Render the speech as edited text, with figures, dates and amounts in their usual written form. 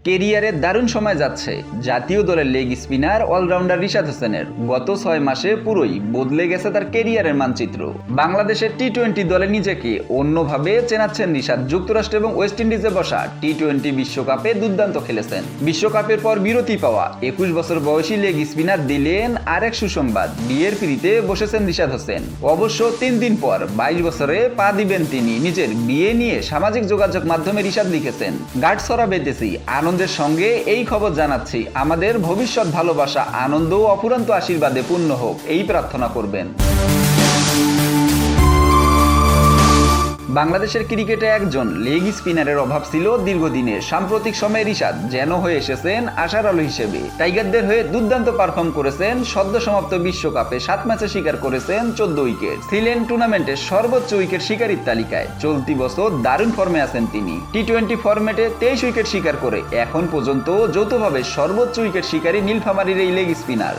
কেরিয়ারে দারুণ সময় যাচ্ছে জাতীয় দলের লেগ স্পিনার অলরাউন্ডার রিশাদ হোসেনের। গত 6 মাসে পুরোই বদলে গেছে তার কেরিয়ারের মানচিত্র। বাংলাদেশের টি-20 দলে নিজেকে অন্যভাবে চেনাচ্ছেন রিশাদ। যুক্তরাষ্ট্র এবং ওয়েস্ট ইন্ডিজে বসা টি-20 বিশ্বকাপে দুর্দান্ত খেলেছেন। বিশ্বকাপের পর বিরতি পাওয়া 21 বছর বয়সী লেগ স্পিনার দিলেন আরেক সুসংবাদ, বিয়ের পিঁড়িতে বসেছেন রিশাদ হোসেন। অবশ্য 3 দিন পর 22 বছরে পা দিবেন তিনি। নিজের বিয়ে নিয়ে সামাজিক যোগাযোগ মাধ্যমে রিশাদ লিখেছেন, গাঁটছড়া বেঁধেছি, আনন্দের সঙ্গে এই খবর জানাচ্ছি। আমাদের ভবিষ্যৎ ভালোবাসা, আনন্দ ও অফুরন্ত আশীর্বাদে পূর্ণ হোক, এই প্রার্থনা করবেন। বাংলাদেশের ক্রিকেটে একজন লেগ স্পিনারের অভাব ছিল দীর্ঘদিনের। সাম্প্রতিক সময়ে রিশাদ যেন হয়ে এসেছেন আশার আলো হিসেবে। টাইগারদের হয়ে দুর্দান্ত পারফর্ম করেছেন। সদ্য সমাপ্ত বিশ্বকাপে 7 ম্যাচে শিকার করেছেন 14 উইকেট। ছিলেন টুর্নামেন্টের সর্বোচ্চ উইকেট শিকারীর তালিকায়। চলতি বছর দারুণ ফর্মে আছেন তিনি। টি-20 ফরম্যাটে 23 উইকেট শিকার করে এখন পর্যন্ত যৌথভাবে সর্বোচ্চ উইকেট শিকারী নীলফামারীর এই লেগ স্পিনার।